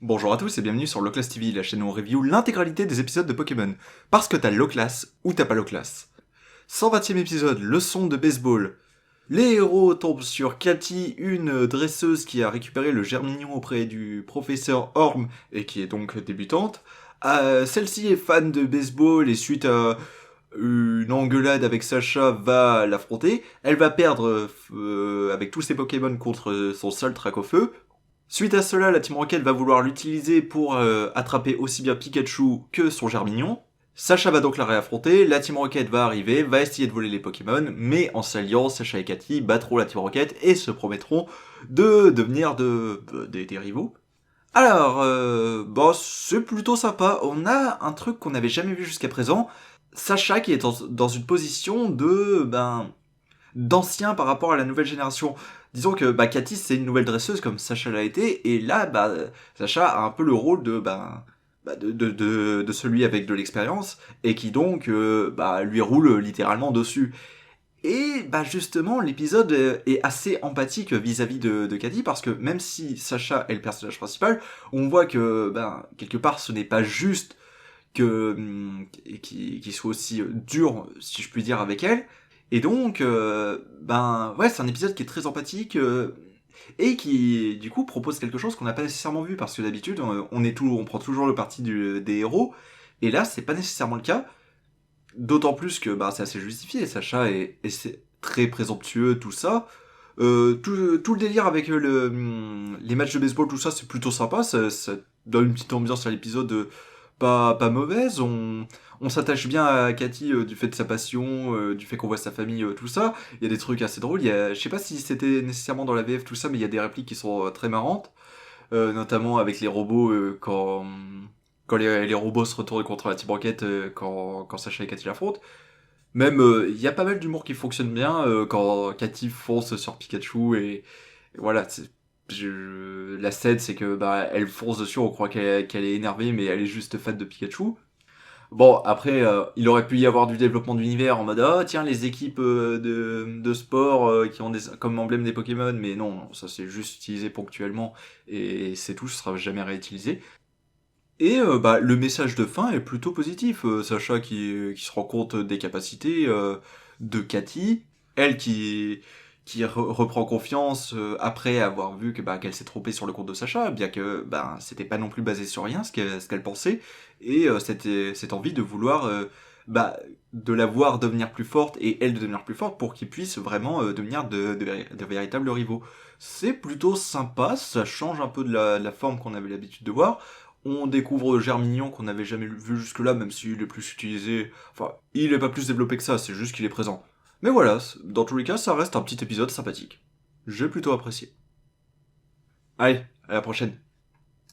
Bonjour à tous et bienvenue sur Loclass TV, la chaîne où on review l'intégralité des épisodes de Pokémon. Parce que t'as Loclass ou t'as pas Loclass. 120e épisode, leçon de baseball. Les héros tombent sur Cathy, une dresseuse qui a récupéré le germignon auprès du professeur Orm et qui est donc débutante. Celle-ci est fan de baseball et suite à une engueulade avec Sacha va l'affronter. Elle va perdre avec tous ses Pokémon contre son seul trac au feu. Suite à cela, la Team Rocket va vouloir l'utiliser pour attraper aussi bien Pikachu que son germignon. Sacha va donc la réaffronter, la Team Rocket va arriver, va essayer de voler les Pokémon, mais en s'alliant, Sacha et Cathy battront la Team Rocket et se promettront de devenir des rivaux. Alors, bon, c'est plutôt sympa. On a un truc qu'on n'avait jamais vu jusqu'à présent. Sacha qui est dans une position d'ancien par rapport à la nouvelle génération. Disons que Cathy c'est une nouvelle dresseuse comme Sacha l'a été, et là Sacha a un peu le rôle de celui avec de l'expérience, et qui donc lui roule littéralement dessus. Et justement l'épisode est assez empathique vis-à-vis de Cathy, parce que même si Sacha est le personnage principal, on voit que quelque part ce n'est pas juste qu'il soit aussi dur, si je puis dire, avec elle. Et donc, ouais, c'est un épisode qui est très empathique et qui, du coup, propose quelque chose qu'on n'a pas nécessairement vu, parce que d'habitude, on prend toujours le parti des héros, et là, c'est pas nécessairement le cas. D'autant plus que c'est assez justifié. Sacha est c'est très présomptueux, tout ça. Tout le délire avec les matchs de baseball, tout ça, c'est plutôt sympa. Ça donne une petite ambiance à l'épisode pas mauvaise. On s'attache bien à Cathy du fait de sa passion, du fait qu'on voit sa famille, tout ça. Il y a des trucs assez drôles. Je sais pas si c'était nécessairement dans la VF, tout ça, mais il y a des répliques qui sont très marrantes. Notamment avec les robots quand les robots se retournent contre la Team Rocket quand Sacha et Cathy l'affrontent. Même, il y a pas mal d'humour qui fonctionne bien quand Cathy fonce sur Pikachu et voilà. La scène, c'est que elle fonce dessus, on croit qu'elle est énervée, mais elle est juste fan de Pikachu. Bon, après, il aurait pu y avoir du développement d'univers en mode oh tiens les équipes de sport qui ont comme emblème des Pokémon, mais non, ça c'est juste utilisé ponctuellement et c'est tout, ce sera jamais réutilisé. Et le message de fin est plutôt positif. Sacha qui se rend compte des capacités de Cathy, elle qui reprend confiance après avoir vu qu'elle s'est trompée sur le compte de Sacha, bien que c'était pas non plus basé sur rien ce qu'elle pensait, et cette envie de vouloir de la voir devenir plus forte et elle de devenir plus forte pour qu'ils puissent vraiment devenir de véritables rivaux. C'est plutôt sympa, ça change un peu de la forme qu'on avait l'habitude de voir. On découvre Germignon qu'on n'avait jamais vu jusque-là, même s'il est plus utilisé. Enfin, il est pas plus développé que ça, c'est juste qu'il est présent. Mais voilà, dans tous les cas, ça reste un petit épisode sympathique. J'ai plutôt apprécié. Allez, à la prochaine.